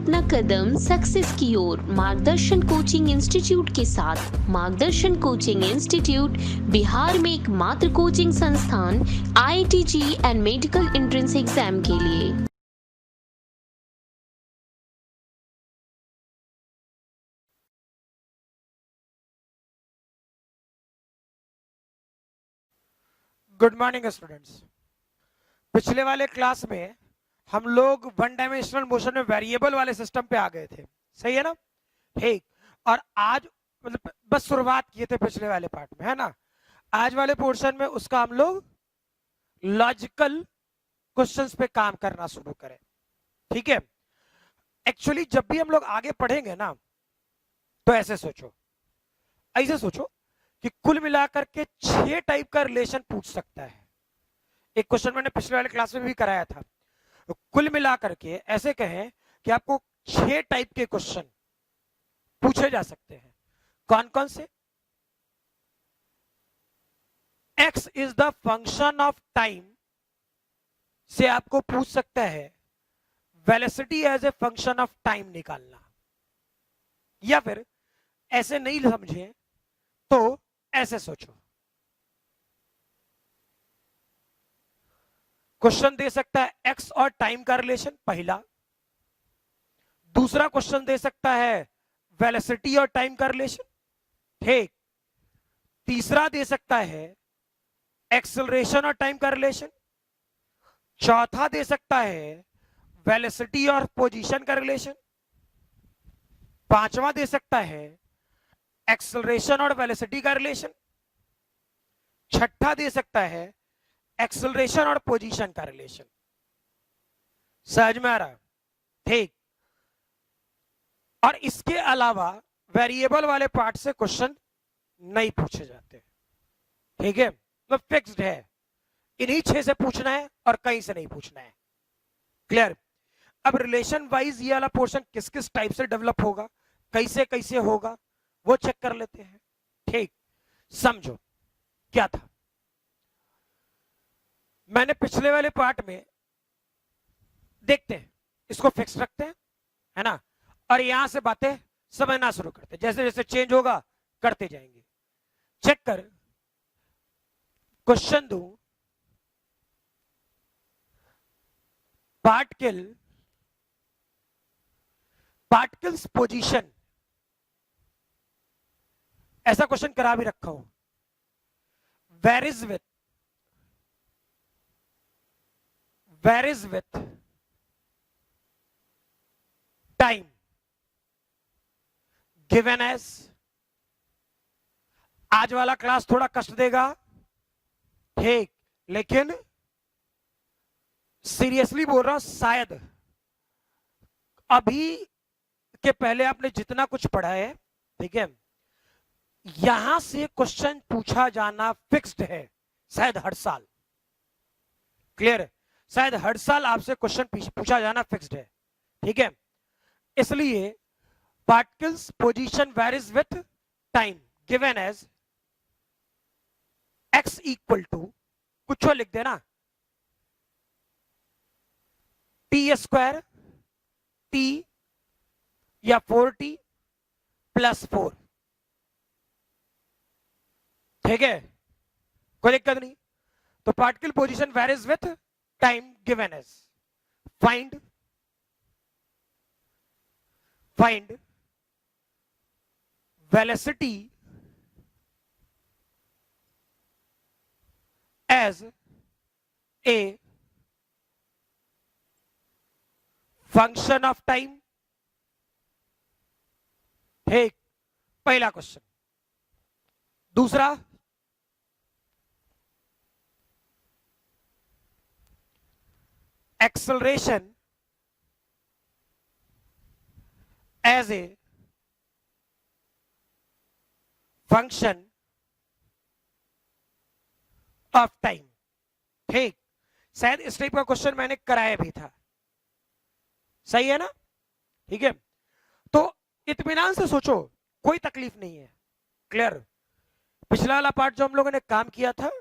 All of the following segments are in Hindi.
अपना कदम सक्सेस की ओर मार्गदर्शन कोचिंग इंस्टीट्यूट के साथ। मार्गदर्शन कोचिंग इंस्टीट्यूट बिहार में एकमात्र कोचिंग संस्थान IIT and medical entrance exam के लिए। Good morning students. पिछले वाले क्लास में हम लोग वन डायमेंशनल मोशन में वेरिएबल वाले सिस्टम पे आ गए थे, सही है ना? ठीक। और आज मतलब बस शुरुआत किए थे पिछले वाले पार्ट में, है ना? आज वाले पोर्शन में उसका हम लोग लॉजिकल क्वेश्चंस पे काम करना शुरू करें, ठीक है? एक्चुअली जब भी हम लोग आगे पढ़ेंगे ना, तो ऐसे सोचो कि कुल मिलाकर के 6 टाइप का रिलेशन पूछ सकता है। एक क्वेश्चन मैंने पिछले वाले क्लास में भी कराया था। तो कुल मिलाकर के ऐसे कहें कि आपको 6 टाइप के क्वेश्चन पूछे जा सकते हैं। कौन कौन से? x is the function of time से आपको पूछ सकता है velocity as a function of time निकालना, या फिर ऐसे नहीं समझे तो ऐसे सोचो, क्वेश्चन दे सकता है एक्स और टाइम का रिलेशन, पहला। दूसरा क्वेश्चन दे सकता है वेलोसिटी और टाइम का रिलेशन, ठीक। तीसरा दे सकता है एक्सेलरेशन और टाइम का रिलेशन। चौथा दे सकता है वेलोसिटी और पोजीशन का रिलेशन। पांचवा दे सकता है एक्सेलरेशन और वेलोसिटी का रिलेशन। छठा दे सकता है एक्सेलरेशन और पोजीशन का रिलेशन। समझ में आ रहा? ठीक। और इसके अलावा वेरिएबल वाले पार्ट से क्वेश्चन नहीं पूछे जाते, ठीक है? तो फिक्स्ड है, इन्हीं 6 से पूछना है और कहीं से नहीं पूछना है। क्लियर? अब रिलेशन वाइज ये वाला पोर्शन किस किस टाइप से डेवलप होगा, कैसे कैसे होगा, वो चेक कर लेते हैं। ठीक, समझो क्या था। मैंने पिछले वाले पार्ट में, देखते हैं, इसको फिक्स रखते हैं, है ना? और यहां से बातें समझना शुरू करते हैं, जैसे जैसे चेंज होगा करते जाएंगे। चेक कर, क्वेश्चन दू, पार्टिकल्स पोजीशन, ऐसा क्वेश्चन करा भी रखा हूं। Varies with time given as. आज वाला क्लास थोड़ा कष्ट देगा, ठीक, लेकिन सीरियसली बोल रहा हूं, शायद अभी के पहले आपने जितना कुछ पढ़ा है, ठीक है, यहां से क्वेश्चन पूछा जाना फिक्स्ड है, शायद हर साल। क्लियर है? शायद हर साल आपसे क्वेश्चन पूछा जाना फिक्स्ड है, ठीक है? इसलिए particles position varies with time given as x equal to, कुछ लिख देना, t² t या 4t + 4, ठीक है? कोई दिक्कत नहीं। तो particle position varies with time given as find velocity as a function of time, ठीक, पहला क्वेश्चन। दूसरा, acceleration as a function of time, ठीक। शायद इस टाइप का क्वेश्चन मैंने कराया भी था, सही है ना? ठीक है, तो इत्मीनान से सोचो, कोई तकलीफ नहीं है। क्लियर? पिछला वाला पार्ट जो हम लोगों ने काम किया था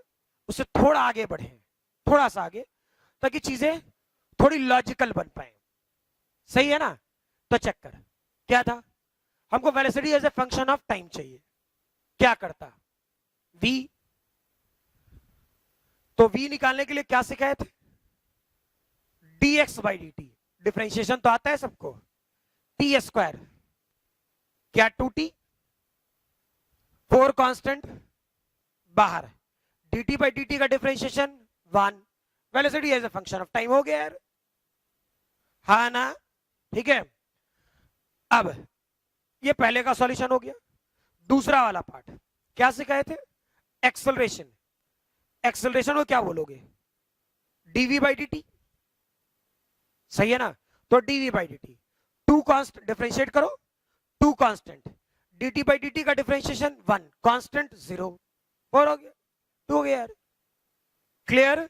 उससे थोड़ा आगे बढ़े, थोड़ा सा आगे, ताकि चीजें थोड़ी लॉजिकल बन पाए, सही है ना? तो चेक कर क्या था, हमको velocity as a function of time चाहिए, क्या करता v, तो v निकालने के लिए क्या सिखाए थे, dx बाई dt, डिफरेंशिएशन तो आता है सबको, टी स्क्वायर, क्या 2t, 4 कांस्टेंट बाहर, dt बाई dt का differentiation 1, velocity as a function of time हो गया यार, हाँ ना, ठीक है। अब ये पहले का सॉल्यूशन हो गया, दूसरा वाला पार्ट क्या सिखाए थे, एक्सेलरेशन, एक्सेलरेशन को क्या बोलोगे, dv बाई dt, सही है ना, तो dv by dt, 2 constant differentiate करो, 2 कांस्टेंट, dt बाई dt का डिफरेंशिएशन 1, कांस्टेंट 0, 4 हो गया, 2 हो गया यार, क्लियर,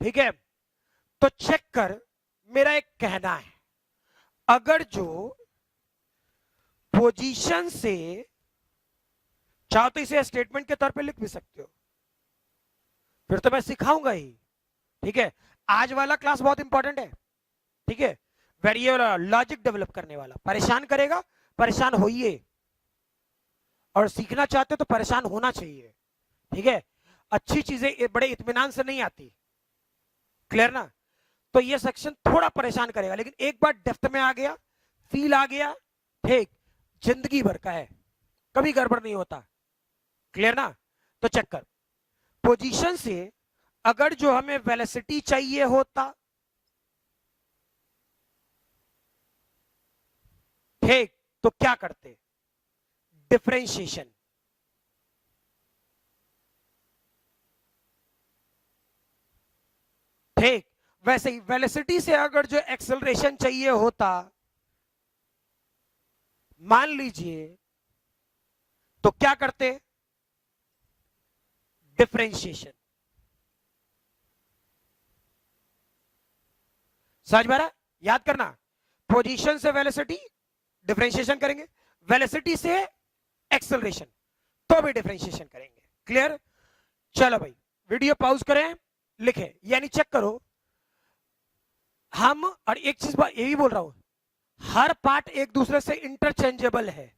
ठीक है। तो चेक कर, मेरा एक कहना है, अगर जो पोजीशन से, चाहो तो इसे स्टेटमेंट के तौर पे लिख भी सकते हो, फिर तो मैं सिखाऊंगा ही, ठीक है। आज वाला क्लास बहुत इंपॉर्टेंट है, ठीक है, वेरिएबल लॉजिक डेवलप करने वाला, परेशान करेगा, परेशान होइए, और सीखना चाहते हो तो परेशान होना चाहिए, ठीक है। अच्छी चीजें बड़े इत्मीनान से नहीं आती, क्लियर ना, तो ये सेक्शन थोड़ा परेशान करेगा, लेकिन एक बार डेप्थ में आ गया, फील आ गया, ठीक, जिंदगी भर का है, कभी गड़बड़ नहीं होता, क्लियर ना। तो चेक कर, पोजीशन से अगर जो हमें वेलोसिटी चाहिए होता, ठीक, तो क्या करते, डिफरेंशिएशन, ठीक, वैसे ही वेलोसिटी से अगर जो एक्सेलरेशन चाहिए होता, मान लीजिए, तो क्या करते, डिफरेंशिएशन, समझ में आ रहा, याद करना, पोजीशन से वेलोसिटी डिफरेंशिएशन करेंगे, वेलोसिटी से एक्सेलरेशन तो भी डिफरेंशिएशन करेंगे, क्लियर। चलो भाई, वीडियो पॉज करें, लिखें, यानी चेक करो, हम, और एक चीज ये भी बोल रहा हूं, हर पार्ट एक दूसरे से इंटरचेंजेबल है,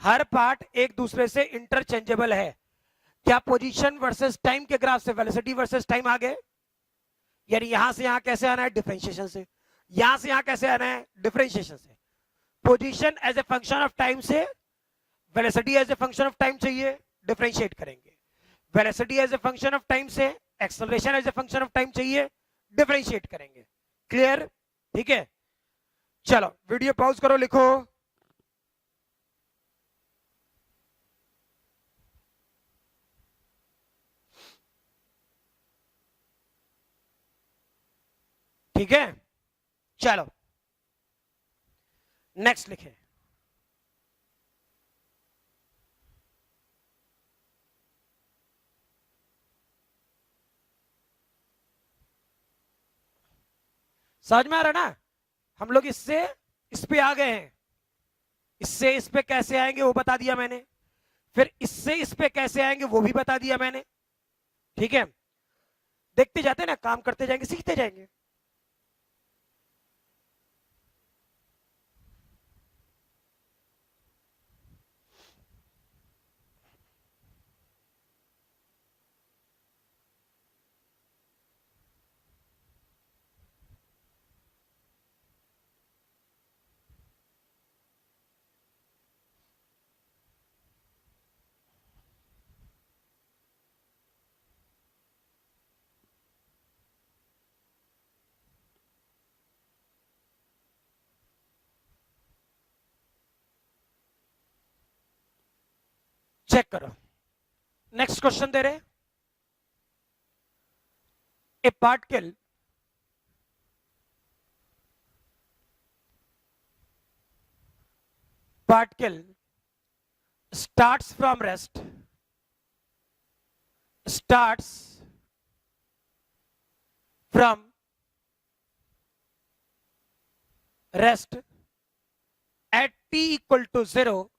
हर पार्ट एक दूसरे से इंटरचेंजेबल है, क्या पोजीशन वर्सेस टाइम के ग्राफ से वेलोसिटी वर्सेस टाइम आ गए, यानी यहां से यहां कैसे आना है, डिफरेंशिएशन से, यहां से यहां कैसे आना है, डिफरेंशिएशन से, position as a function of time से velocity as a function of time चाहिए, डिफरेंशिएट करेंगे, velocity as a function of time से acceleration as a function of time चाहिए, डिफरेंशिएट करेंगे, क्लियर, ठीक है। चलो वीडियो पॉज करो, लिखो, ठीक है। चलो नेक्स्ट लिखे, समझ में आ रहा ना, हम लोग इससे इस पे आ गए हैं, इससे इस पे कैसे आएंगे वो बता दिया मैंने, फिर इससे इस पे कैसे आएंगे वो भी बता दिया मैंने, ठीक है। देखते जाते ना, काम करते जाएंगे, सीखते जाएंगे। चेक करो, नेक्स्ट क्वेश्चन दे रहे, ए particle starts from rest, starts from rest at t equal to 0,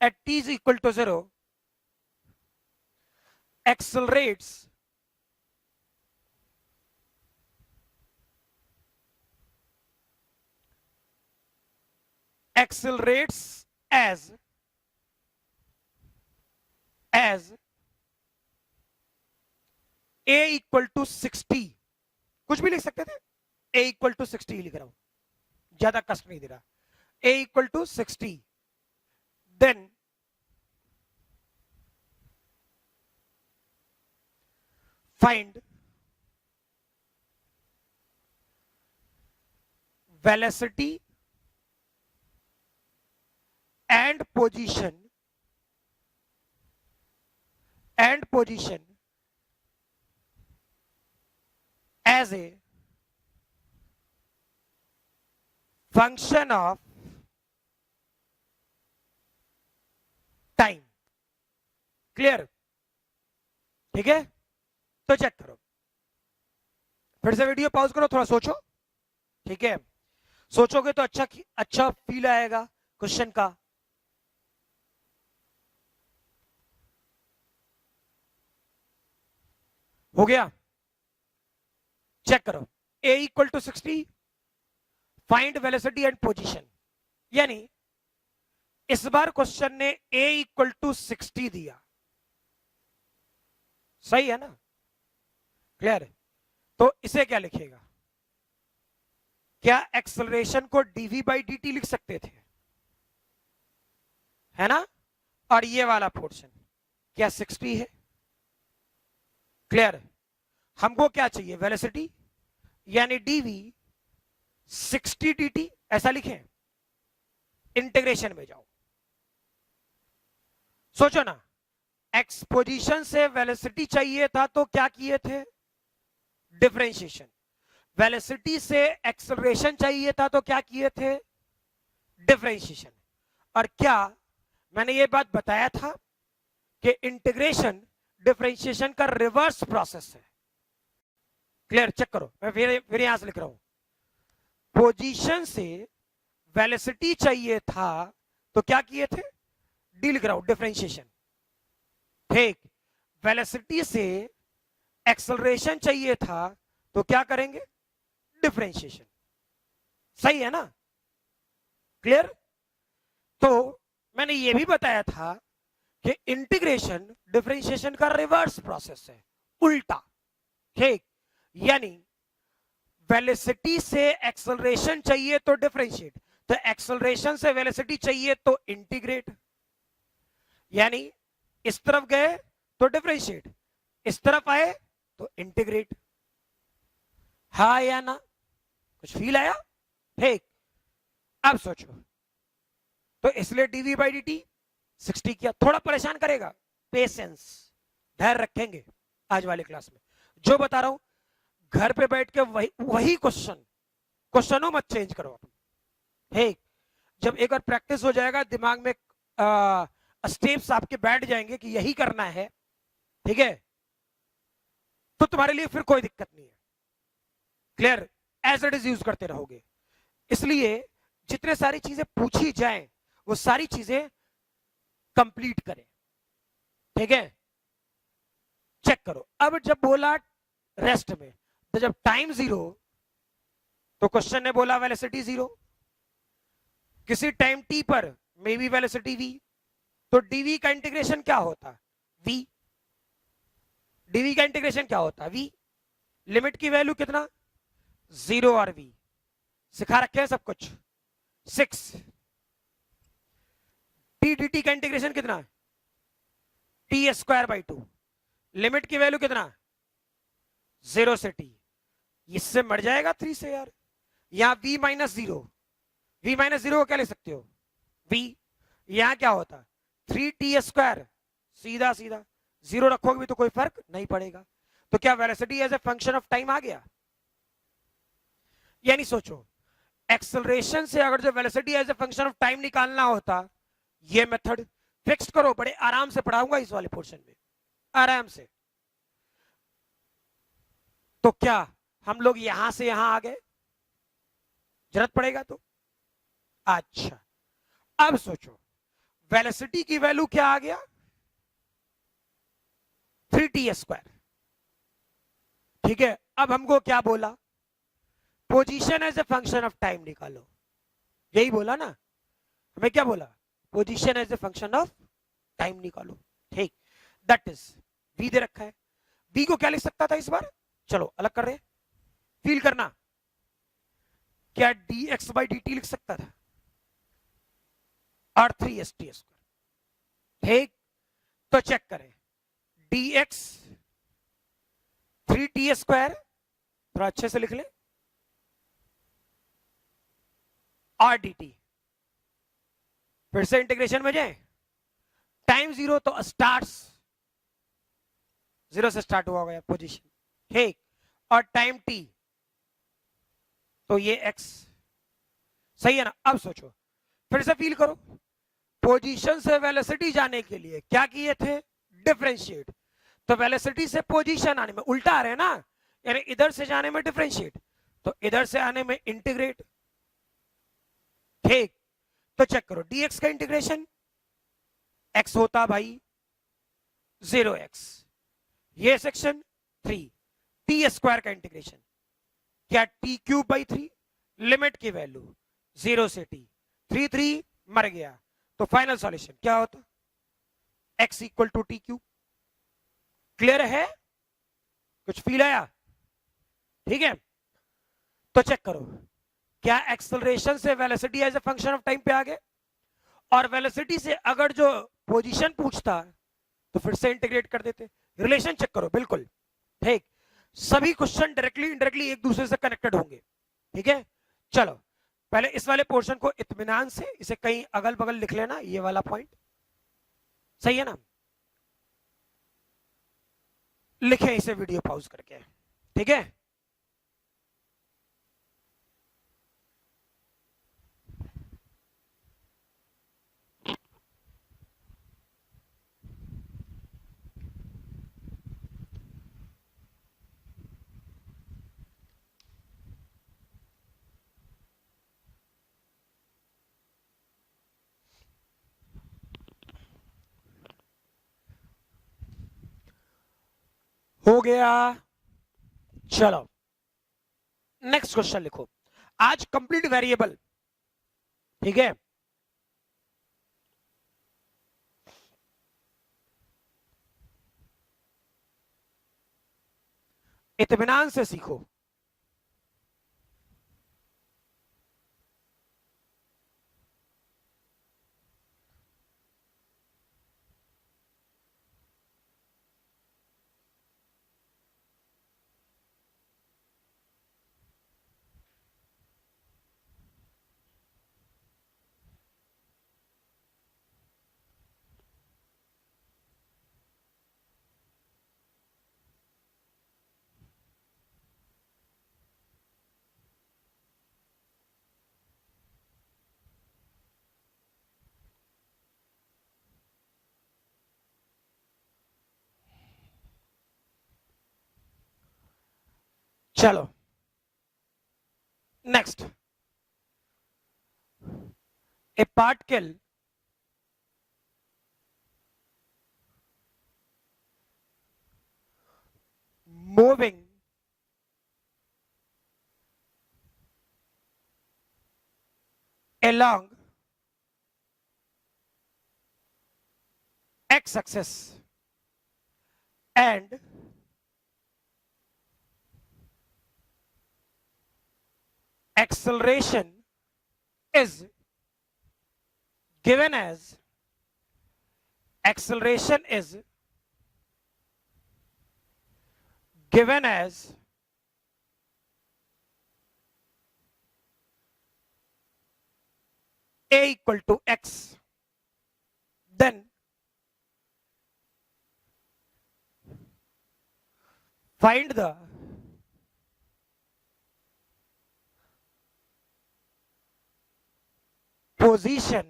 at t is equal to 0, accelerates accelerates as a equal to 60, कुछ भी लिख सकते थे, a equal to 60 लिख रहा हूं, ज्यादा कष्ट नहीं दे रहा, a equal to 60, then find velocity and position as a function of time. Clear? ठीक है, तो चेक करो, फिर से वीडियो पॉज करो, थोड़ा सोचो, ठीक है, सोचोगे तो अच्छा फील आएगा क्वेश्चन का। हो गया, चेक करो, a equal to 60, find velocity and position, यानी इस बार क्वेश्चन ने a इक्वल टू 60 दिया, सही है ना, क्लियर है, तो इसे क्या लिखेगा, क्या एक्सेलरेशन को dv बाई dt लिख सकते थे, है ना, और ये वाला पोर्शन क्या 60 है, क्लियर, हमको क्या चाहिए वेलोसिटी, यानी dv 60 dt, ऐसा लिखें, इंटीग्रेशन में जाओ, सोचो ना, एक्स पोजीशन से वेलोसिटी चाहिए था तो क्या किए थे, डिफरेंशिएशन, वेलोसिटी से एक्सेलरेशन चाहिए था तो क्या किए थे, डिफरेंशिएशन, और क्या मैंने ये बात बताया था कि इंटीग्रेशन डिफरेंशिएशन का रिवर्स प्रोसेस है, क्लियर, चेक करो, मैं फिर यहां से लिख रहा हूं, पोजीशन से वेलोसिटी चाहिए था तो क्या किए थे, डी लिख रहा हूं, डिफरेंशिएशन, ठीक, वेलोसिटी से एक्सेलरेशन चाहिए था तो क्या करेंगे, डिफरेंशिएशन, सही है ना, क्लियर, तो मैंने ये भी बताया था कि इंटीग्रेशन डिफरेंशिएशन का रिवर्स प्रोसेस है, उल्टा, ठीक, यानी वेलोसिटी से एक्सेलरेशन चाहिए तो डिफरेंशिएट, तो एक्सेलरेशन से वेलोसिटी चाहिए तो इंटीग्रेट, यानी इस तरफ गए तो डिफरेंशिएट, इस तरफ आए तो इंटीग्रेट, हाँ या ना, कुछ फील आया, ठीक, अब सोचो, तो इसलिए dv बाई dt 60 किया, थोड़ा परेशान करेगा, पेशेंस, धैर्य रखेंगे आज वाले क्लास में, जो बता रहा हूं घर पे बैठ के वही क्वेश्चनों मत चेंज करो, ठीक, जब एक बार प्रैक्टिस हो जाएगा, दिमाग में स्टेप्स आपके बैठ जाएंगे कि यही करना है, ठीक है, तो तुम्हारे लिए फिर कोई दिक्कत नहीं है, clear, as it is use करते रहोगे, इसलिए जितने सारी चीजें पूछी जाएं वो सारी चीजें कंप्लीट करें, ठीक है, चेक करो, अब जब बोला रेस्ट में, तो जब टाइम 0 तो क्वेश्चन ने बोला वेलोसिटी 0, किसी टाइम t पर मे बी वेलोसिटी v, तो dv का इंटीग्रेशन क्या होता, v, dv का इंटीग्रेशन क्या होता, v, लिमिट की वैल्यू कितना, 0 और v, सिखा रखे हैं सब कुछ, 6, t dt का इंटीग्रेशन कितना, t स्क्वायर बाई 2, लिमिट की वैल्यू कितना, 0 से t, इससे मर जाएगा 3 से यार, यहां v माइनस 0, v माइनस 0 को क्या ले सकते हो, v, यहां क्या होता, 3t स्क्वायर, सीधा सीधा 0 रखोगे भी तो कोई फर्क नहीं पड़ेगा, तो क्या velocity as a function of time आ गया, यानी सोचो, एक्सेलरेशन से अगर जो velocity as a function of time निकालना होता, ये मेथड फिक्स करो, बड़े आराम से पढ़ाऊंगा इस वाले पोर्शन में, आराम से, तो क्या हम लोग यहां से यहां आ गए, जरूरत पड़ेगा तो, अच्छा, अब सोचो, वेलोसिटी की वैल्यू क्या आ गया, 3t स्क्वायर, ठीक है, अब हमको क्या बोला, position as a function of time निकालो, यही बोला ना, हमें क्या बोला, position as a function of time निकालो, ठीक, दैट इज v दे रखा है। v को क्या लिख सकता था इस बार, चलो अलग कर रहे हैं, फील करना, क्या dx by dt लिख सकता था और 3st स्क्वायर, ठीक, तो चेक करें, dx 3t स्क्वायर, थोड़ा अच्छे से लिख ले, और dt, फिर से इंटीग्रेशन में जाए, टाइम जीरो तो स्टार्ट्स जीरो से स्टार्ट हुआ गया पोजीशन, ठीक, और टाइम t तो ये x, सही है ना। अब सोचो, फिर से फील करो, पोजीशन से वेलोसिटी जाने के लिए क्या किए थे, डिफरेंशिएट, तो वेलोसिटी से पोजीशन आने में उल्टा आ रहे हैं ना, यानी इधर से जाने में डिफरेंशिएट, तो इधर से आने में इंटीग्रेट, ठीक, तो चेक करो dx का इंटीग्रेशन, x होता भाई 0x, ये सेक्शन 3, t स्क्वायर का इंटीग्रेशन, क्या t क्यूब बाई 3, लिमिट की वैल्यू 0 से t, 3 मर गया, तो फाइनल सॉल्यूशन क्या होता, x equal to t cube. Clear है, कुछ फील आया, ठीक है, तो चेक करो, क्या एक्सेलरेशन से velocity as a function of time पे आ गए, और वेलोसिटी से अगर जो पोजीशन पूछता तो फिर से इंटीग्रेट कर देते, रिलेशन चेक करो, बिल्कुल ठीक, सभी क्वेश्चन डायरेक्टली इनडायरेक्टली एक दूसरे से कनेक्टेड होंगे, ठीक है। चलो पहले इस वाले पोर्शन को इत्मीनान से, इसे कहीं अगल बगल लिख लेना, ये वाला पॉइंट सही है ना, लिखें इसे वीडियो पॉज करके, ठीक है। हो गया, चलो नेक्स्ट क्वेश्चन लिखो, आज कंप्लीट वेरिएबल, ठीक है, इत्मीनान से सीखो, चलो next, A particle moving along x-axis and acceleration is given as, acceleration is given as a equal to x, then find the position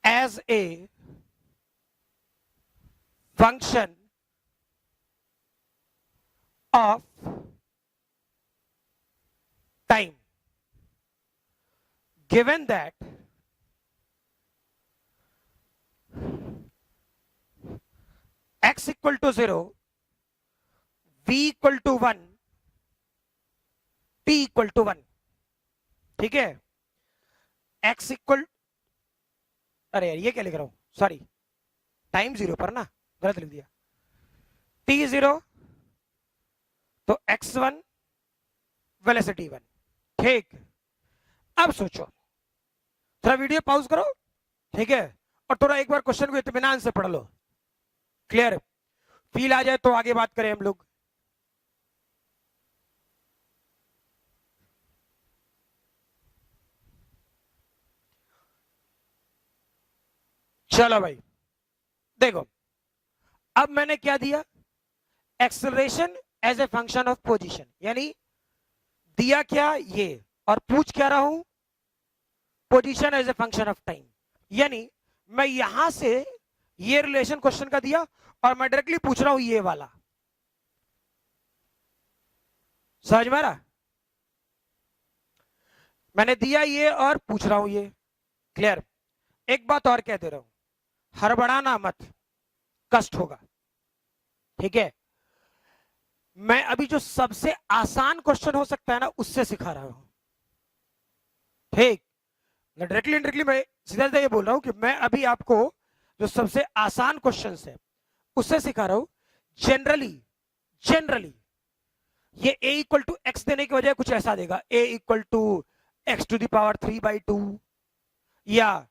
as a function of time, given that x equal to 0, v equal to 1, t equal to 1, ठीक है, x इक्वल, अरे यार ये क्या लिख रहा हूं, सॉरी, टाइम 0 पर ना, गलत लिख दिया, t0 तो x1 वेलोसिटी 1। ठीक, अब सोचो, थोड़ा वीडियो पॉज करो, ठीक है, और थोड़ा एक बार क्वेश्चन को इत्मीनान से पढ़ लो, क्लियर, फील आ जाए तो आगे बात करें हम लोग। चलो भाई देखो, अब मैंने क्या दिया, acceleration as a function of position, यानी दिया क्या ये, और पूछ क्या रहा हूं, position as a function of time. यानी मैं यहां से ये रिलेशन क्वेश्चन का दिया और मैं डायरेक्टली पूछ रहा हूं ये वाला, समझ में आ रहा, मैंने दिया ये और पूछ रहा हूं ये, क्लियर। एक बात और कह दे रहा हूं, हड़बड़ाना मत, कष्ट होगा, ठीक है। मैं अभी जो सबसे आसान क्वेश्चन हो सकता है ना उससे सिखा रहा हूं, ठीक, डायरेक्टली इनडायरेक्टली मैं सीधा सीधा ये बोल रहा हूं कि मैं अभी आपको जो सबसे आसान क्वेश्चन है उससे सिखा रहा हूं। जनरली ये a इक्वल टू एक्स देने की वजह कुछ ऐसा देगा, a equal to x to the power 3/2 या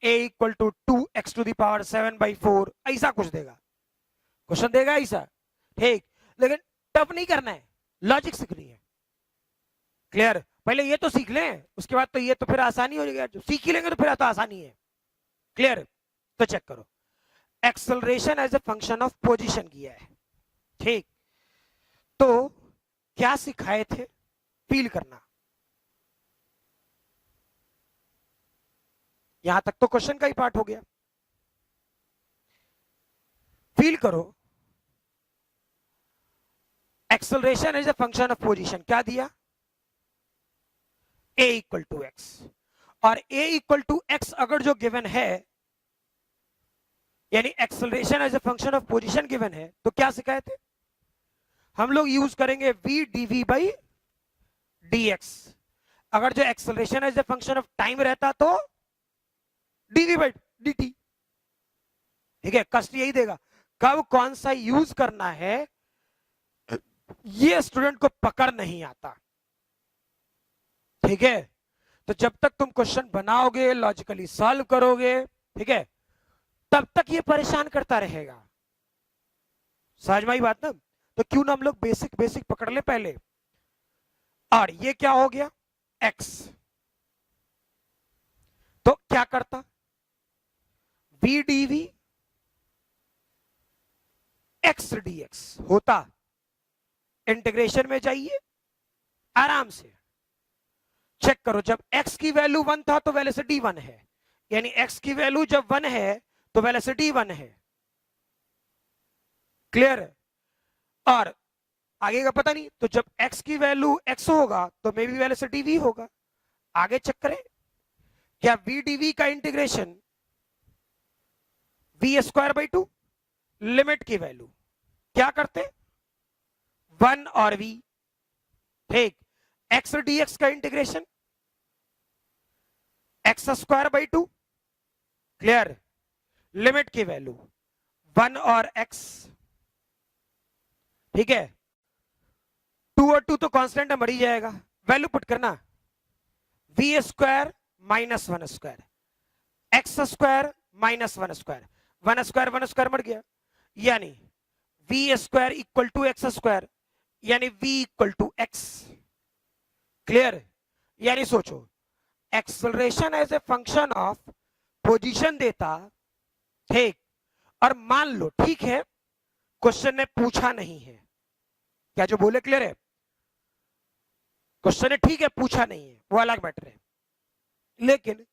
a equal to 2x to the power 7/4, ऐसा कुछ देगा, क्वेश्चन देगा ऐसा, ठीक। लेकिन टफ नहीं करना है, लॉजिक सीखनी है, क्लियर। पहले ये तो सीख लें, उसके बाद तो ये तो फिर आसानी हो जाएगी, जो सीख ही लेंगे तो फिर तो आसानी है, क्लियर। तो चेक करो, acceleration as a function of position किया है, ठीक। तो क्या सिखाए थे, फील करना, यहां तक तो क्वेश्चन का ही पार्ट हो गया, फील करो। Acceleration as a function of position क्या दिया, a इक्वल टू एक्स, और a इक्वल टू एक्स अगर जो गिवन है, यानी acceleration as a function of position given है, तो क्या सिखाए थे हम लोग, यूज करेंगे v dv बाई dx। अगर जो acceleration as a function of time रहता तो dv बाई dt, ठीक है, कष्ट यही देगा, कब कौन सा यूज करना है ये स्टूडेंट को पकड़ नहीं आता, ठीक है। तो जब तक तुम क्वेश्चन बनाओगे, लॉजिकली सॉल्व करोगे, ठीक है, तब तक ये परेशान करता रहेगा, समझ में आई बात ना। तो क्यों ना हम लोग बेसिक बेसिक पकड़ ले पहले। और ये क्या हो गया, x, तो क्या करता, v dv x dx होता, इंटीग्रेशन में जाइए आराम से, चेक करो, जब x की वैल्यू 1 था तो वेलोसिटी 1 है, यानी x की वैल्यू जब 1 है तो वेलोसिटी 1 है, क्लियर है। और आगे का पता नहीं, तो जब x की वैल्यू x होगा तो मे बी वेलोसिटी v होगा। आगे चेक करें, क्या v dv का इंटीग्रेशन v²/2, लिमिट की वैल्यू क्या करते 1 और v, ठीक, x dx का इंटीग्रेशन x²/2, क्लियर, लिमिट की वैल्यू 1 और x, ठीक है। 2 और 2 तो कांस्टेंट है, मर ही जाएगा, वैल्यू पुट करना, v² माइनस 1² x² माइनस 1², 1² मर गया, यानी v² इक्वल टू x², यानी v equal to x, clear. यानी सोचो, acceleration as a function of position देता, ठीक, और मान लो, ठीक है, क्वेश्चन ने पूछा नहीं है, क्या जो बोले क्लियर है, क्वेश्चन ने ठीक है पूछा नहीं है, वो अलग मैटर है, लेकिन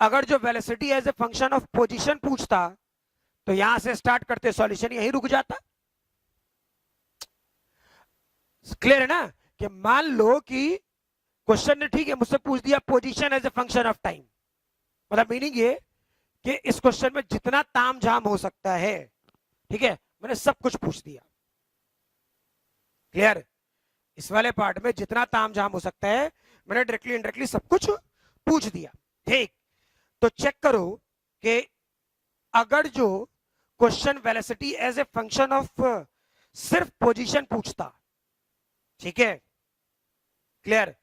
अगर जो velocity as a function of position पूछता तो यहां से स्टार्ट करते, सॉल्यूशन यहीं रुक जाता, क्लियर है ना। कि मान लो कि क्वेश्चन ने ठीक है मुझसे पूछ दिया position as a function of time, मतलब मीनिंग ये कि इस क्वेश्चन में जितना तामझाम हो सकता है, ठीक है, मैंने सब कुछ पूछ दिया, क्लियर। इस वाले पार्ट में जितना तामझाम हो सकता है मैंने डायरेक्टली इनडायरेक्टली सब कुछ पूछ दिया। ठीक, तो चेक करो कि अगर जो question velocity as a function of सिर्फ पोजीशन पूछता, ठीक है, clear,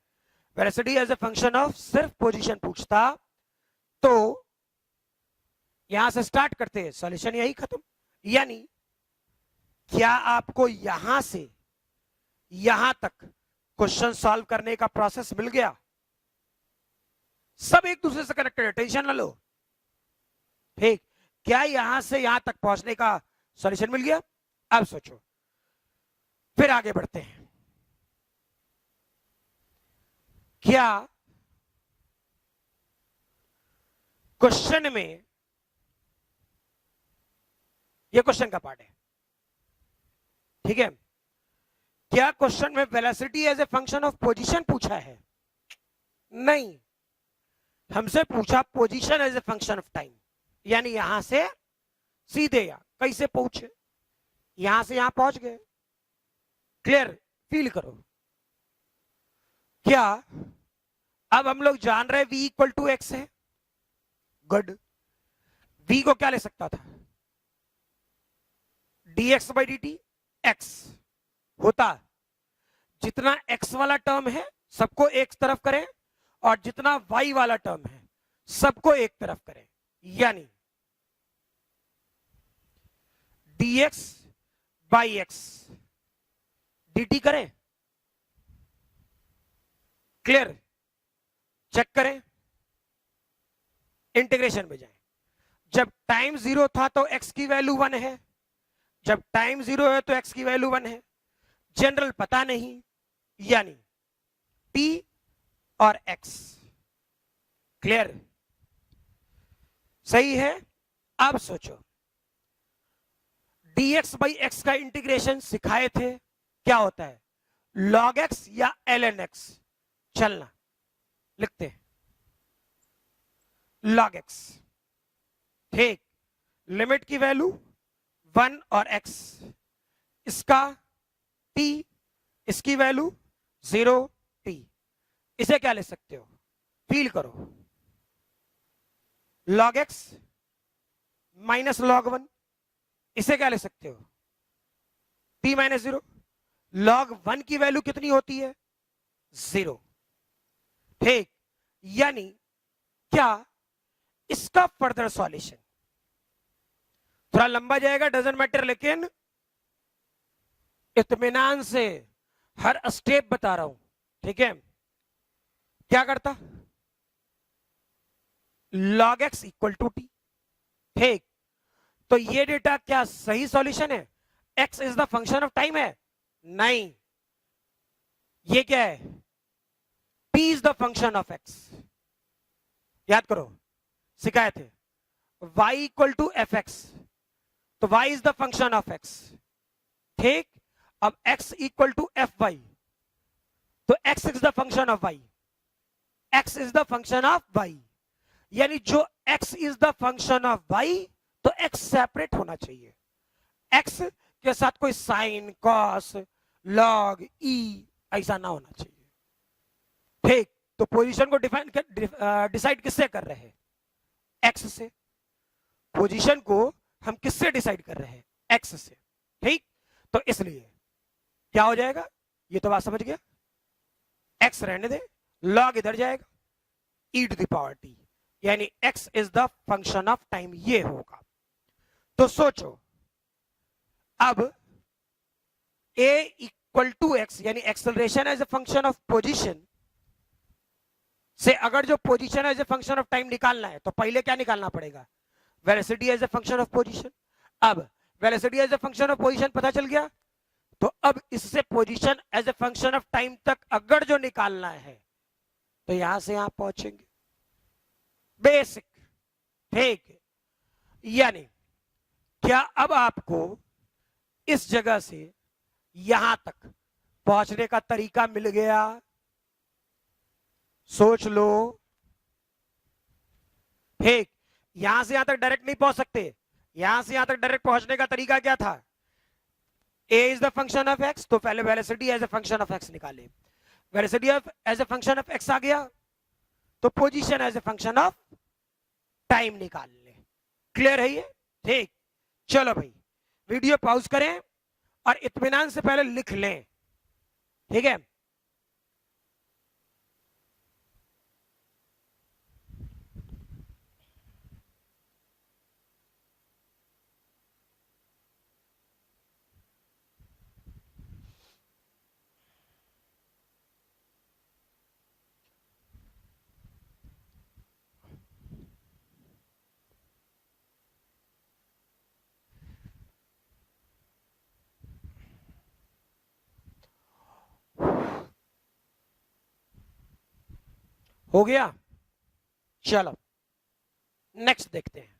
velocity as a function of सिर्फ पोजीशन पूछता, तो यहां से स्टार्ट करते हैं, सॉल्यूशन यही खत्म। यानी क्या आपको यहां से यहां तक क्वेश्चन सॉल्व करने का प्रोसेस मिल गया? सब एक दूसरे से कनेक्टेड है, टेंशन ना लो। ठीक, क्या यहां से यहां तक पहुंचने का सॉल्यूशन मिल गया? अब सोचो, फिर आगे बढ़ते हैं। क्या क्वेश्चन में, ये क्वेश्चन का पार्ट है, ठीक है, क्या क्वेश्चन में velocity as a function of position पूछा है? नहीं, हमसे पूछा position as a function of time. यानी यहां से सीधे या कैसे पहुंचे, यहां से यहां पहुंच गए। क्लियर, फील करो। क्या अब हम लोग जान रहे v इक्वल टू एक्स है? गुड, v को क्या ले सकता था? dx बाई dt x होता। जितना x वाला टर्म है सबको एक तरफ करें, और जितना y वाला टर्म है सबको एक तरफ करें। यानी dx बाई x dt करें। क्लियर, चेक करें, इंटीग्रेशन में जाएं। जब टाइम 0 था तो x की वैल्यू 1 है, जब टाइम 0 है तो x की वैल्यू 1 है। जनरल पता नहीं, यानी t और x। क्लियर, सही है। अब सोचो, dx बाई x का इंटीग्रेशन सिखाए थे, क्या होता है? log x या ln x। चलना, लिखते हैं log x। ठीक, लिमिट की वैल्यू 1 और x, इसका t, इसकी वैल्यू 0 t। इसे क्या ले सकते हो? फील करो, log x माइनस log 1, इसे क्या ले सकते हो? t minus 0। log 1 की वैल्यू कितनी होती है? 0। ठीक, यानी क्या इसका फर्दर सॉल्यूशन थोड़ा लंबा जाएगा, डजंट मैटर, लेकिन इत्मीनान से हर स्टेप बता रहा हूं, ठीक है। क्या करता? log x equal to t. ठीक, तो ये डेटा क्या सही सॉल्यूशन है? x is the function of time है? नहीं, ये क्या है? p is the function of x। याद करो, सिखाए थे y equal to f x, तो y is the function of x। ठीक, अब x equal to f y, तो x is the function of y, x is the function of y। यानी जो x is the function of y, तो x सेपरेट होना चाहिए। x के साथ कोई साइन, कॉस, लॉग, ई ऐसा ना होना चाहिए। ठीक, तो पोजीशन को डिसाइड किससे कर रहे हैं? x से। पोजीशन को हम किससे डिसाइड कर रहे हैं? x से। ठीक, तो इसलिए क्या हो जाएगा? ये तो बात समझ गया, x रहने दे, log इधर जाएगा, e to the power t, यानी x is the function of time, ये होगा। तो सोचो, अब a इक्वल टू x, यानी acceleration as a function of position से अगर जो position as a function of time निकालना है, तो पहले क्या निकालना पड़ेगा? Velocity as a function of position. अब velocity as a function of position पता चल गया, तो अब इससे position as a function of time तक अगर जो निकालना है, तो यहां से यहां पहुंचेंगे, बेसिक। ठीक, यानी क्या अब आपको इस जगह से यहां तक पहुंचने का तरीका मिल गया? सोच लो। ठीक, यहां से यहां तक डायरेक्ट नहीं पहुंच सकते, यहां से यहां तक डायरेक्ट पहुंचने का तरीका क्या था? a is the function of x, तो पहले velocity as a function of x निकाले। Velocity of as a function of x आ गया, तो position as a function of time निकाल ले। क्लियर है ये? ठीक, चलो भाई वीडियो पॉज करें और इत्मीनान से पहले लिख लें, ठीक है। हो गया, चलो नेक्स्ट देखते हैं।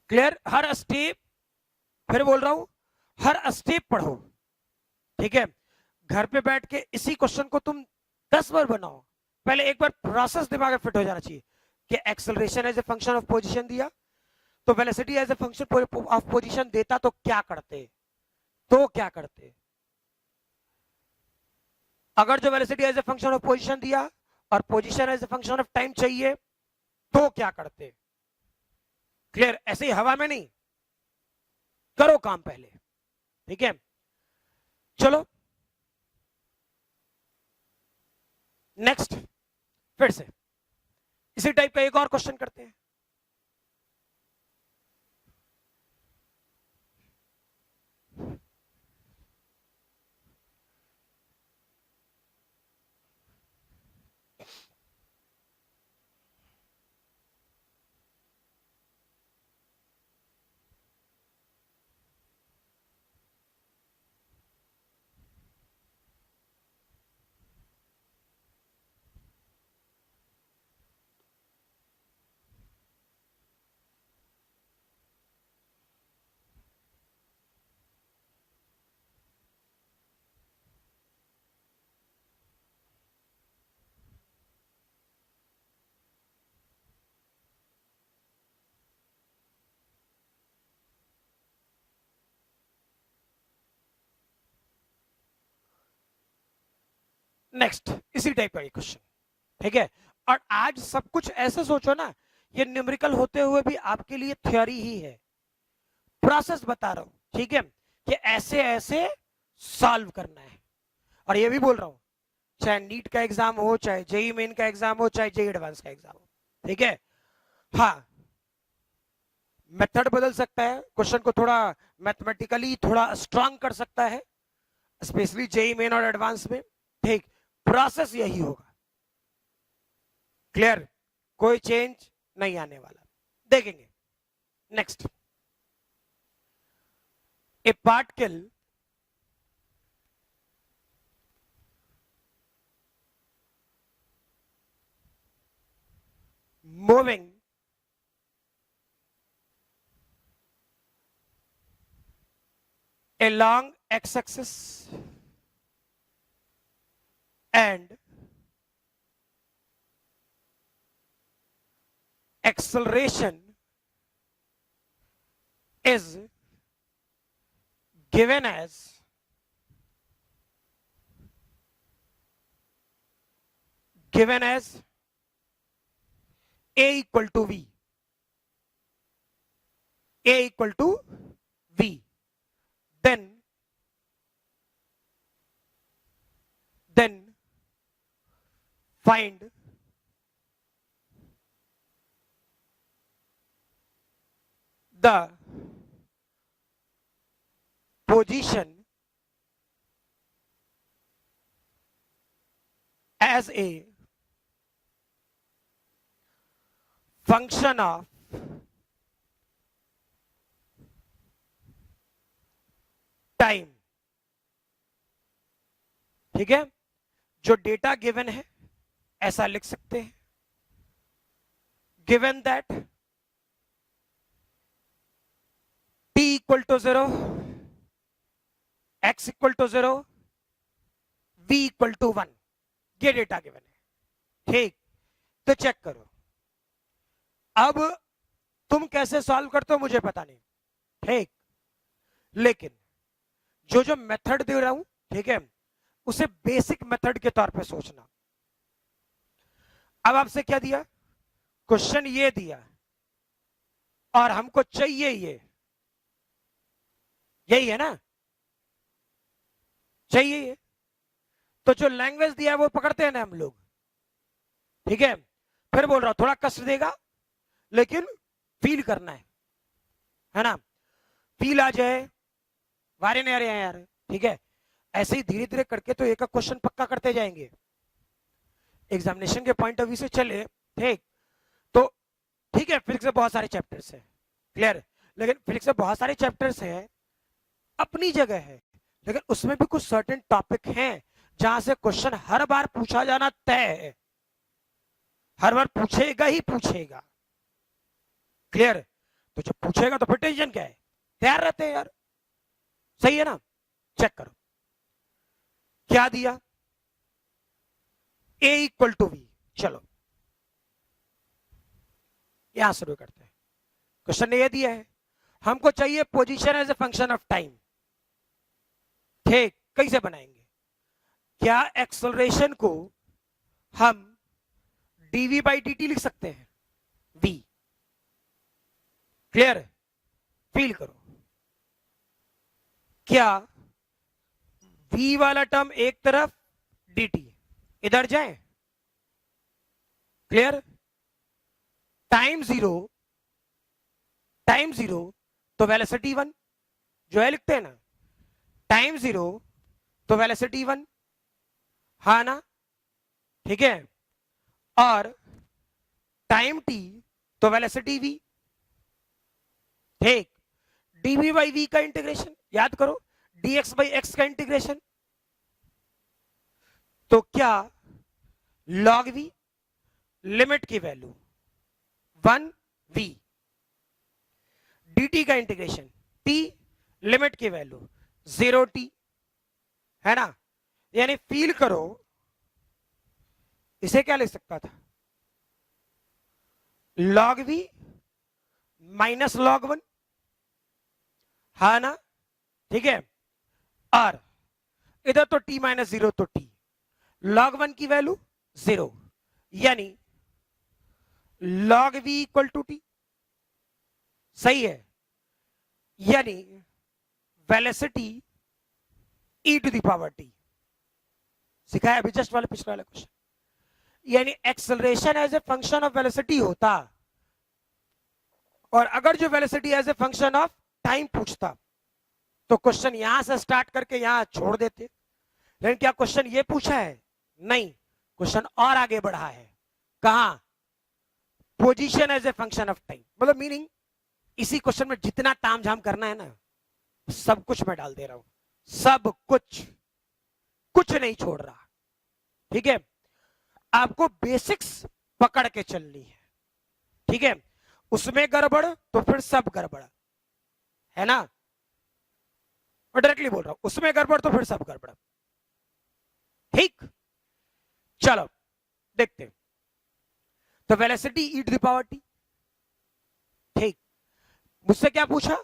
क्लियर? हर स्टेप, फिर बोल रहा हूं, हर स्टेप पढ़ो, ठीक है। घर पे बैठ के इसी क्वेश्चन को तुम 10 बार बनाओ, पहले एक बार प्रोसेस दिमाग में फिट हो जाना चाहिए कि acceleration as a function of position दिया, तो velocity as a function of position देता तो क्या करते, तो क्या करते। अगर जो velocity as a function of position दिया और position as a function of time चाहिए तो क्या करते। क्लियर? ऐसे ही हवा में नहीं, करो काम पहले, ठीक है। चलो नेक्स्ट, फिर से इसी टाइप का एक और क्वेश्चन करते हैं। नेक्स्ट इसी टाइप का क्वेश्चन, ठीक है। और आज सब कुछ ऐसे सोचो ना, ये न्यूमेरिकल होते हुए भी आपके लिए थ्योरी ही है, प्रोसेस बता रहा हूं, ठीक है, कि ऐसे ऐसे सॉल्व करना है। और ये भी बोल रहा हूं, चाहे नीट का एग्जाम हो, चाहे जेई मेन का एग्जाम हो, चाहे जेई एडवांस का एग्जाम हो, ठीक है। हाँ, मेथड बदल सकता है, क्वेश्चन को थोड़ा मैथमेटिकली थोड़ा स्ट्रांग कर सकता है, स्पेशली जेई मेन और एडवांस में, ठीक। प्रोसेस यही होगा। क्लियर? कोई चेंज नहीं आने वाला, देखेंगे। Next, A particle moving along x-axis and acceleration is given as a equal to v, a equal to v, then find the position as a function of time. ठीक है, जो डेटा गिवन है ऐसा लिख सकते हैं, given that t equal to 0, x equal to 0, v equal to 1, ये डेटा गिवन है। ठीक, तो चेक करो, अब तुम कैसे सॉल्व करते हो मुझे पता नहीं, ठीक, लेकिन जो जो मेथड दे रहा हूं, ठीक है, उसे बेसिक मेथड के तौर पे सोचना। अब आपसे क्या दिया, क्वेश्चन ये दिया और हमको चाहिए ये, यही है ना, चाहिए ये, तो जो लैंग्वेज दिया है वो पकड़ते हैं ना हम लोग, ठीक है। फिर बोल रहा हूं थोड़ा कष्ट देगा लेकिन फील करना है ना, फील आ जाए, वारे नहीं आ रहे हैं यार, ठीक है। ऐसे ही धीरे धीरे करके तो एक क्वेश्चन पक्का करते जाएंगे। एग्जामिनेशन के पॉइंट ऑफ व्यू से चले, ठीक, तो ठीक है, फिजिक्स में बहुत सारे चैप्टर्स है, क्लियर, लेकिन फिजिक्स में बहुत सारे चैप्टर्स है, अपनी जगह है, लेकिन उसमें भी कुछ सर्टेन टॉपिक हैं जहां से क्वेश्चन हर बार पूछा जाना तय है, हर बार पूछेगा ही पूछेगा, क्लियर। तो जब पूछेगा तो फिर टेंशन क्या है, तैयार रहते हैं यार, सही है ना। चेक करो क्या दिया, a इक्वल टू वी, चलो यहां शुरू करते हैं। क्वेश्चन ने ये दिया है, हमको चाहिए position as a function of time, ठीक, कैसे बनाएंगे, क्या एक्सेलरेशन को हम dv बाई dt लिख सकते हैं, v, क्लियर, फील करो, क्या v वाला टर्म एक तरफ, dt इधर जाए, क्लियर, टाइम जीरो तो वेलोसिटी 1, जो है लिखते हैं ना, टाइम जीरो तो वेलोसिटी 1, हाँ ना, ठीक है, और टाइम t तो वेलोसिटी v, ठीक, dv बाई v का इंटीग्रेशन याद करो, dx बाई x का इंटीग्रेशन, तो क्या log v, लिमिट की वैल्यू 1v, dt का इंटीग्रेशन t, लिमिट की वैल्यू 0t, है ना, यानी फील करो, इसे क्या लिख सकता था, log v माइनस log 1, हाँ ना, ठीक है, और इधर तो t माइनस 0 तो t, log 1 की वैल्यू 0, यानी log v equal to t, सही है, यानी velocity e to the power t, सिखाया अभी जस्ट वाले पिछले वाले क्वेश्चन, यानी acceleration as a function of velocity होता, और अगर जो velocity as a function of time पूछता तो क्वेश्चन यहां से स्टार्ट करके यहां छोड़ देते, लेकिन क्या क्वेश्चन ये पूछा है, नहीं, क्वेश्चन और आगे बढ़ा है, कहां, position as a function of time, मतलब मीनिंग इसी क्वेश्चन में जितना तामझाम करना है ना, सब कुछ मैं डाल दे रहा हूं, सब कुछ, कुछ नहीं छोड़ रहा, ठीक है। आपको बेसिक्स पकड़ के चलनी है, ठीक है, उसमें गड़बड़ तो फिर सब गड़बड़, है ना, मैं डायरेक्टली बोल रहा हूं, उसमें गड़बड़ तो फिर सब गड़बड़, ठीक, चलो देखते हैं, तो velocity e to the power t, ठीक, मुझसे क्या पूछा,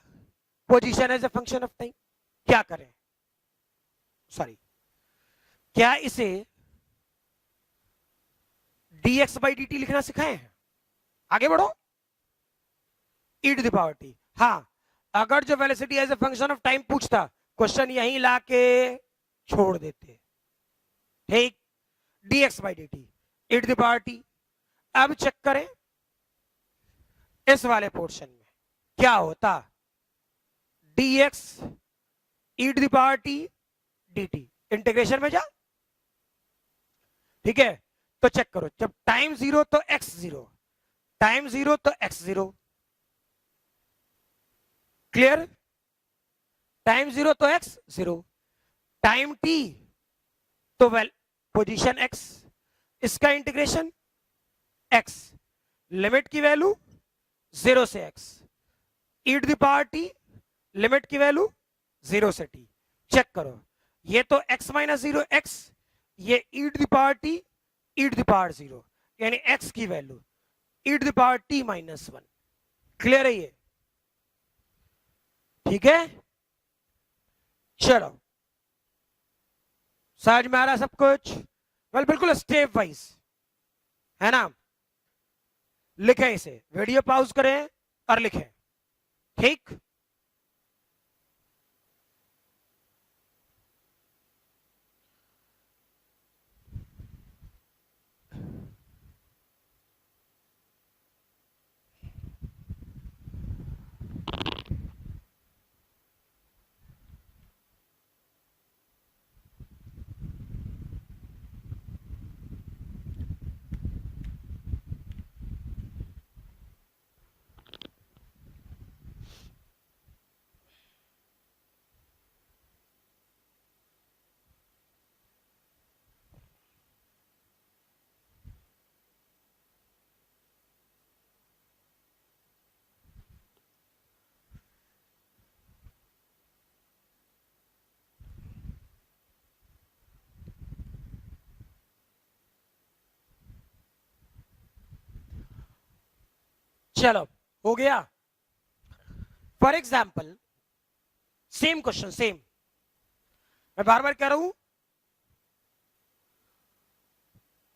position as a function of time, क्या करें, सॉरी, क्या इसे dx बाई dt लिखना सिखाए हैं, आगे बढ़ो, e to the power t, हाँ, अगर जो velocity as a function of time पूछता, क्वेश्चन यहीं लाके छोड़ देते, ठीक, dx by dt e to the power t। अब चेक करें इस वाले पोर्शन में क्या होता, dx e to the power t dt, integration में जा, ठीक है, तो चेक करो, जब टाइम जीरो तो x जीरो, टाइम जीरो तो x जीरो, क्लियर, टाइम जीरो तो x जीरो, टाइम t तो वेल पोजीशन x, इसका इंटीग्रेशन x, लिमिट की वैल्यू 0 से x, e to the power t, limit की वैल्यू 0 से t, चेक करो, ये तो x माइनस जीरो x, ये e to the power t, e to the power 0, यानी x की value e to the power t minus 1, clear है ये, ठीक है, चलो, समझ में आ रहा सब कुछ? वेल, बिल्कुल स्टेप वाइज है ना। लिखें इसे, वीडियो पॉज करें और लिखें, ठीक? चलो, हो गया। For example, same question, same, मैं बार बार कह रहा हूं,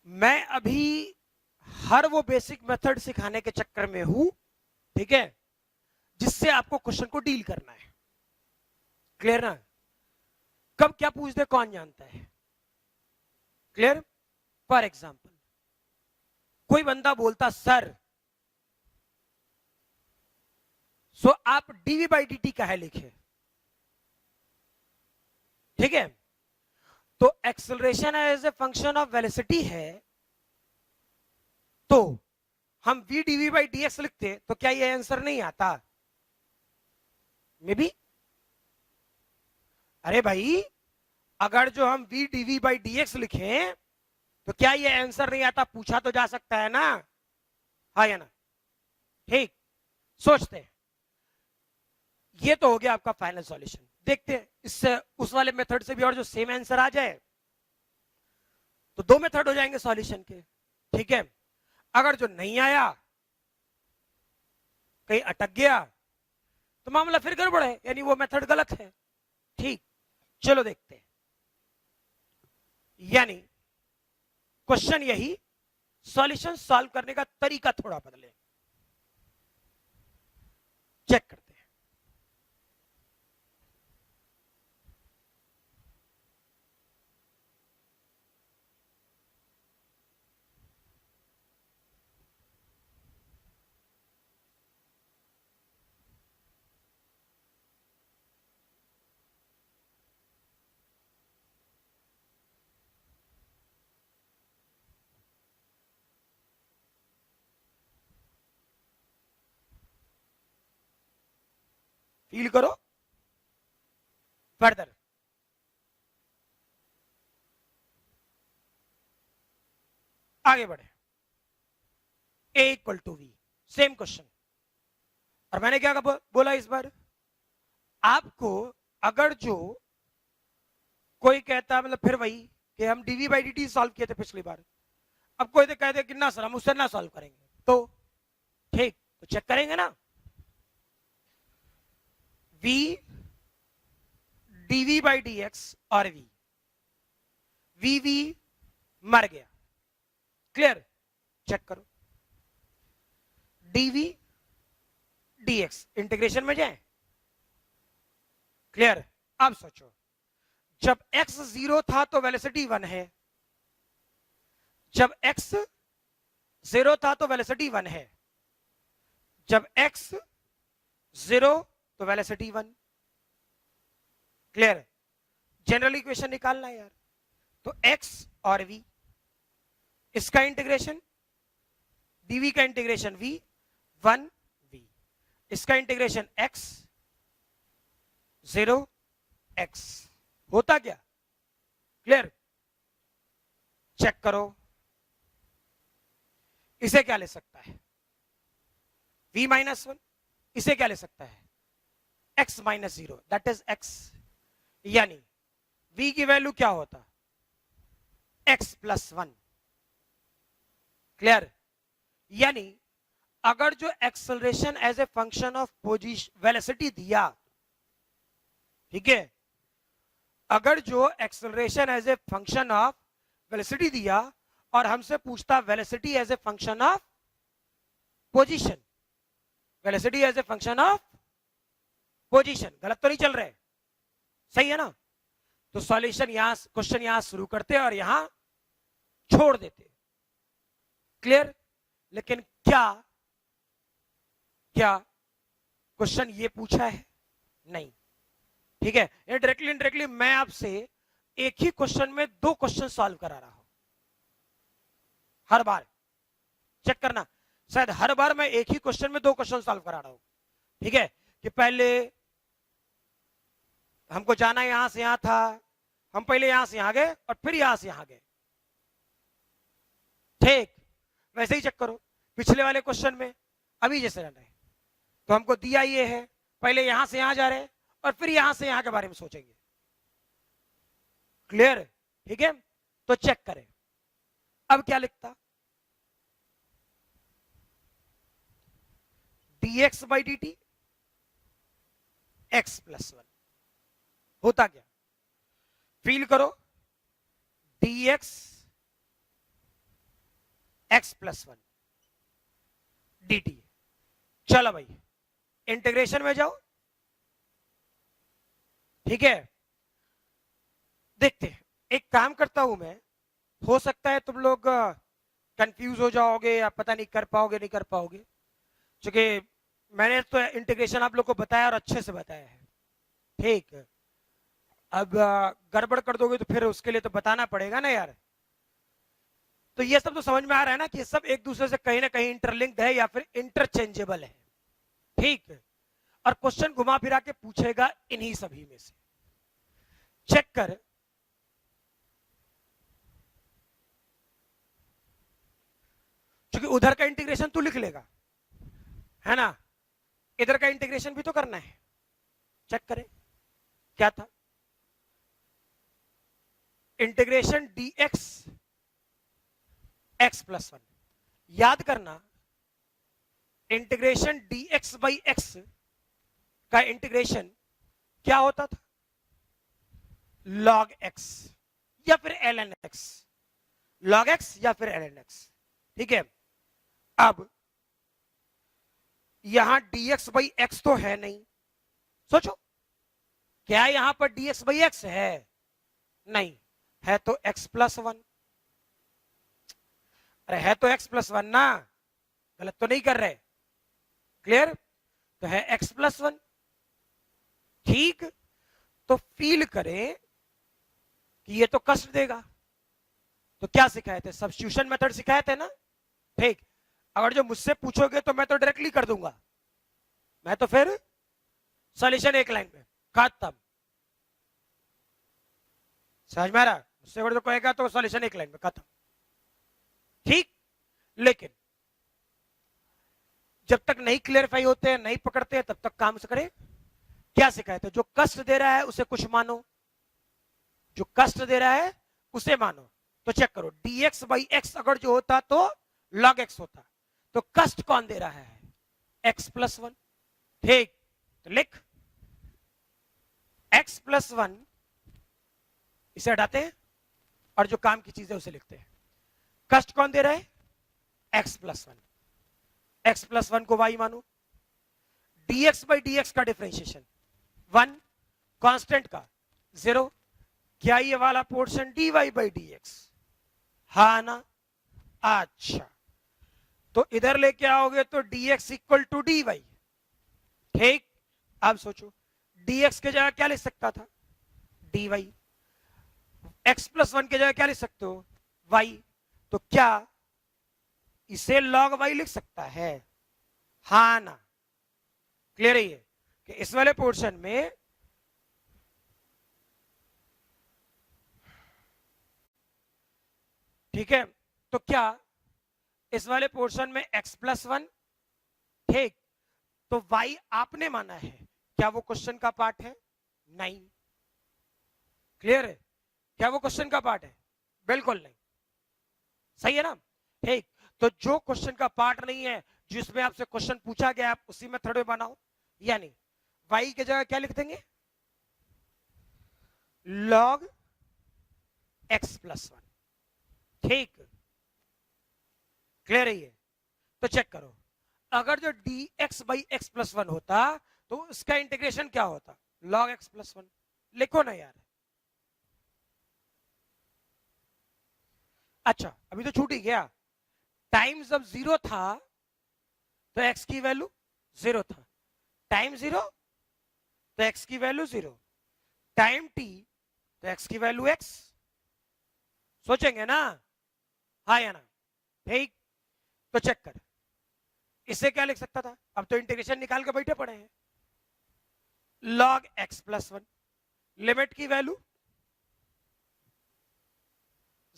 मैं अभी हर वो बेसिक मेथड सिखाने के चक्कर में हूं, ठीक है, जिससे आपको क्वेश्चन को डील करना है। क्लियर ना? कब क्या पूछ दे कौन जानता है। क्लियर? फॉर एग्जाम्पल, कोई बंदा बोलता सर, सो आप डीवी बाई डी टी का है लिखे, ठीक है, तो acceleration as a function of velocity है, तो हम v dv by d x लिखते तो क्या ये आंसर नहीं आता? May be. अरे भाई, अगर जो हम v dv by d x लिखें तो क्या ये आंसर नहीं आता? पूछा तो जा सकता है ना, हाँ या ना? ठीक, सोचते हैं। ये तो हो गया आपका फाइनल सॉल्यूशन। देखते हैं इससे उस वाले मेथड से भी और जो सेम आंसर आ जाए तो दो मेथड हो जाएंगे सॉल्यूशन के, ठीक है। अगर जो नहीं आया, कहीं अटक गया, तो मामला फिर गड़बड़ है, यानी वो मेथड गलत है, ठीक। चलो देखते हैं, यानी क्वेश्चन यही, सॉल्यूशन सॉल्व करने का तरीका थोड़ा बदले। चेक करते हैं। फील करो, फर्दर आगे बढ़े। A equal to v, same question, और मैंने क्या बोला इस बार, आपको अगर जो कोई कहता, मतलब फिर वही कि हम dv by d t solve किए थे पिछली बार, अब कोई तो कहते कि ना सर हम उससे ना सॉल्व करेंगे, तो ठीक, तो चेक करेंगे ना। v dv by d x और v मर गया। क्लियर? चेक करो, dv dx इंटीग्रेशन में जाए। क्लियर? अब सोचो, जब x 0 था तो वेलोसिटी 1 है, जब x 0 था तो वेलोसिटी 1 है, जब x 0 तो वेलोसिटी 1। क्लियर? जनरल इक्वेशन निकालना है यार, तो x और v, इसका इंटीग्रेशन dv का इंटीग्रेशन v 1 v, इसका इंटीग्रेशन x 0 x होता क्या? क्लियर? चेक करो, इसे क्या ले सकता है v माइनस 1, इसे क्या ले सकता है x minus 0, that is x, यानी v की वैल्यू क्या होता? x plus 1। क्लियर? यानी अगर जो acceleration as a function of position velocity दिया, ठीक है, अगर जो acceleration as a function of velocity दिया और हमसे पूछता velocity as a function of position, velocity as a function of position, गलत तो नहीं चल रहे, सही है ना? तो सॉल्यूशन यहां, क्वेश्चन यहां शुरू करते और यहां छोड़ देते। क्लियर? लेकिन क्या क्या क्वेश्चन ये पूछा है? नहीं। ठीक है, ये डायरेक्टली इनडायरेक्टली मैं आपसे एक ही क्वेश्चन में दो क्वेश्चन सॉल्व करा रहा हूं। हर बार चेक करना, शायद हर बार मैं एक ही क्वेश्चन में दो क्वेश्चन सॉल्व करा रहा हूं। ठीक है, कि पहले हमको जाना यहां से यहां था, हम पहले यहां से यहां गए और फिर यहां से यहां गए। ठीक, वैसे ही चेक करो पिछले वाले क्वेश्चन में, अभी जैसे जाना है तो हमको दिया ये है, पहले यहां से यहां जा रहे हैं और फिर यहां से यहां के बारे में सोचेंगे। क्लियर? ठीक है, तो चेक करें अब क्या लिखता, dx by d T x plus one होता क्या? फील करो, dx x plus one D T. चलो भाई इंटीग्रेशन में जाओ। ठीक है, देखते हैं, एक काम करता हूं मैं, हो सकता है तुम लोग कंफ्यूज हो जाओगे या पता नहीं कर पाओगे नहीं कर पाओगे, क्योंकि मैंने तो इंटीग्रेशन आप लोग को बताया और अच्छे से बताया है। ठीक, अब गड़बड़ कर दोगे तो फिर उसके लिए तो बताना पड़ेगा ना यार। तो ये सब तो समझ में आ रहा है ना कि सब एक दूसरे से कहीं ना कहीं इंटरलिंक्ड है या फिर इंटरचेंजेबल है। ठीक, और क्वेश्चन घुमा फिरा के पूछेगा इन्हीं सभी में से। चेक कर, क्योंकि उधर का इंटीग्रेशन तू लिख लेगा, है ना, इधर का इंटीग्रेशन भी तो करना है। चेक करें क्या था, integration dx x plus one. याद करना, इंटीग्रेशन dx बाई x का इंटीग्रेशन क्या होता था? log x या फिर ln x, log x या फिर ln x। ठीक है, अब यहां dx बाई x तो है नहीं, सोचो क्या यहां पर dx बाई x है? नहीं है, तो x प्लस वन। अरे है तो x प्लस वन ना, गलत तो नहीं कर रहे? क्लियर? तो है x प्लस वन। ठीक, तो फील करें कि ये तो कष्ट देगा, तो क्या सिखाए थे? सब्स्टिट्यूशन मेथड सिखाए थे ना। ठीक, अगर जो मुझसे पूछोगे तो मैं तो डायरेक्टली कर दूंगा, मैं तो फिर सॉल्यूशन एक लाइन में खत्म। समझ में आ रहा? मुझसे अगर जो कहेगा तो सॉल्यूशन एक लाइन में खत्म। ठीक, लेकिन जब तक नहीं क्लियरिफाई होते हैं, नहीं पकड़ते हैं, तब तक काम से करें। क्या सिखाए थे? जो कष्ट दे रहा है उसे कुछ मानो, जो कष्ट दे रहा है उसे मानो। तो चेक करो, dx बाई x अगर जो होता तो log x होता, तो कष्ट कौन दे रहा है? x plus one. ठीक, तो लिख x प्लस वन, इसे हटाते हैं और जो काम की चीज है उसे लिखते हैं। कष्ट कौन दे रहा है? x plus one. x plus one को y मानो, dx बाई dx का डिफरेंशिएशन वन, कांस्टेंट का जीरो, क्या ये वाला पोर्शन dy बाई dx? हाँ ना? अच्छा, तो इधर लेके आओगे तो dx इक्वल टू dy। ठीक, अब सोचो dx के जगह क्या लिख सकता था? dy। x प्लस वन के जगह क्या लिख सकते हो? y। तो क्या इसे log y लिख सकता है? हाँ ना? क्लियर है ये कि इस वाले पोर्शन में ठीक है, तो क्या इस वाले पोर्शन में x प्लस वन, ठीक, तो y आपने माना है, क्या वो क्वेश्चन का पार्ट है? नहीं। क्लियर है? क्या वो क्वेश्चन का पार्ट है? बिल्कुल नहीं। सही है ना? ठीक, तो जो क्वेश्चन का पार्ट नहीं है, जिसमें आपसे क्वेश्चन पूछा गया, आप उसी मेथड में बनाओ। यानी y की जगह क्या लिख देंगे? log x plus 1। ठीक, क्लियर है ये? तो चेक करो, अगर जो dx बाई x प्लस 1 होता तो इसका इंटीग्रेशन क्या होता? log x plus 1। लिखो ना यार। अच्छा, अभी तो छूट ही गया। टाइम जब 0 था तो x की वैल्यू 0 था, टाइम 0 तो x की वैल्यू 0, टाइम t तो x की वैल्यू x। सोचेंगे ना, हाँ या ना? ठीक, तो चेक कर, इससे क्या लिख सकता था? अब तो इंटीग्रेशन निकाल के बैठे पड़े हैं। log x प्लस 1, लिमिट की वैल्यू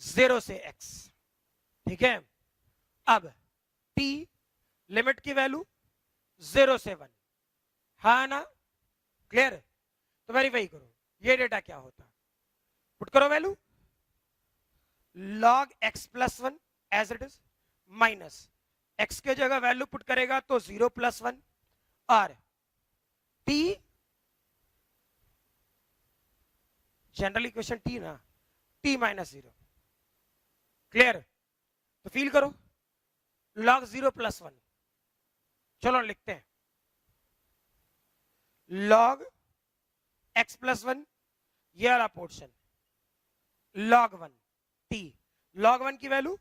0 से x। ठीक है, अब t लिमिट की वैल्यू 0 से 1, हाँ ना? क्लियर? तो वेरीफाई करो ये डेटा क्या होता, पुट करो value log x plus 1 as it is minus x के जगह वैल्यू पुट करेगा तो 0 प्लस 1 और t जनरल इक्वेशन t ना, t माइनस 0। क्लियर? तो फील करो log 0 प्लस 1, चलो लिखते हैं log x प्लस 1, ये वाला पोर्शन log 1 t, log 1 की वैल्यू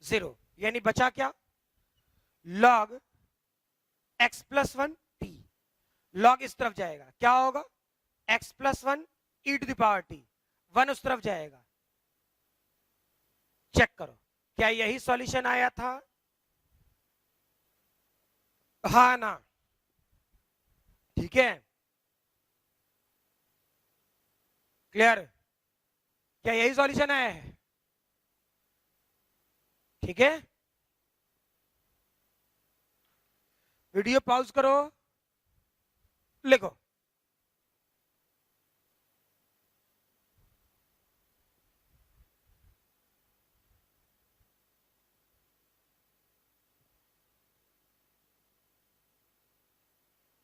0, यानी बचा क्या? log x plus 1 t, log इस तरफ जाएगा क्या होगा? x plus 1 e to the power t, 1 उस तरफ जाएगा। चेक करो क्या यही सॉल्यूशन आया था? हाँ ना? ठीक है, क्लियर? क्या यही सॉल्यूशन आया है? ठीक है, वीडियो पॉज करो, लिखो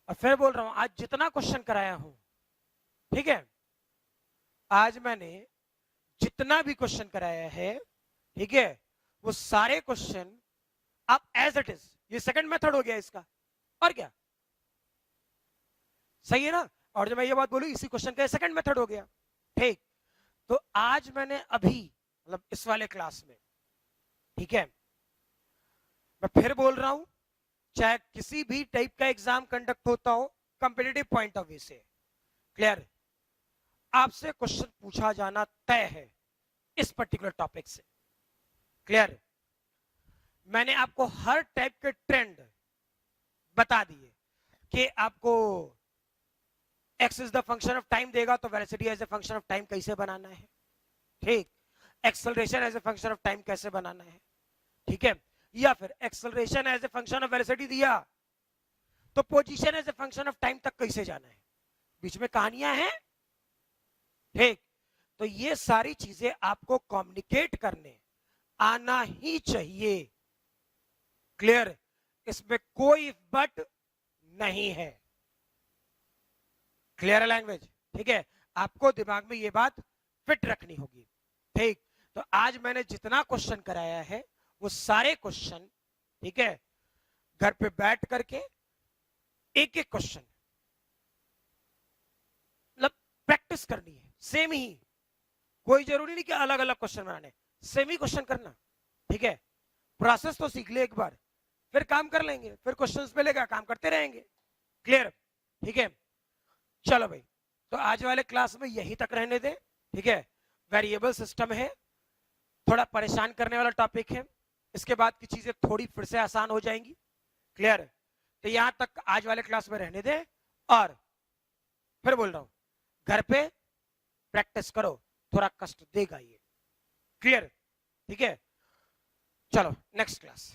और फिर बोल रहा हूं आज जितना क्वेश्चन कराया हूं, ठीक है, आज मैंने जितना भी क्वेश्चन कराया है, ठीक है, वो सारे क्वेश्चन आप एज इट इज, ये सेकंड मेथड हो गया इसका, और क्या? सही है ना? और जब मैं ये बात बोलूं इसी क्वेश्चन का सेकंड मेथड हो गया। ठीक, तो आज मैंने अभी मतलब इस वाले क्लास में, ठीक है, मैं फिर बोल रहा हूं, चाहे किसी भी टाइप का एग्जाम कंडक्ट होता हो कंपेटिटिव पॉइंट ऑफ व्यू से, क्लियर, आपसे क्वेश्चन पूछा जाना तय है इस पर्टिकुलर टॉपिक से। क्लियर? मैंने आपको हर टाइप के ट्रेंड बता दिए कि आपको x is the function of time देगा तो velocity as a function of time कैसे बनाना है, ठीक, acceleration as a function of time कैसे बनाना है, ठीक है, या फिर acceleration as a function of velocity दिया तो position as a function of time तक कैसे जाना है, बीच में कहानियां हैं, ठीक, तो ये सारी चीजें आपको कम्युनिकेट करने आना ही चाहिए। क्लियर? इसमें कोई बट नहीं है। क्लियर है लैंग्वेज? ठीक है, आपको दिमाग में ये बात फिट रखनी होगी। ठीक, तो आज मैंने जितना क्वेश्चन कराया है वो सारे क्वेश्चन, ठीक है, घर पे बैठ करके एक एक क्वेश्चन मतलब प्रैक्टिस करनी है, सेम ही, कोई जरूरी नहीं कि अलग अलग क्वेश्चन बनाने, सेम ही क्वेश्चन करना, ठीक है, प्रोसेस तो सीख ले एक बार, फिर काम कर लेंगे, फिर क्वेश्चंस मिलेगा काम करते रहेंगे। क्लियर? ठीक है, चलो भाई, तो आज वाले क्लास में यही तक रहने दें, ठीक है, वेरिएबल सिस्टम है, थोड़ा परेशान करने वाला टॉपिक है, इसके बाद की चीजें थोड़ी फिर से आसान हो जाएंगी। क्लियर? तो यहां तक आज वाले क्लास में रहने दें और फिर बोल रहा हूं घर पे प्रैक्टिस करो, थोड़ा कष्ट देगा ये। क्लियर? ठीक है, चलो नेक्स्ट क्लास।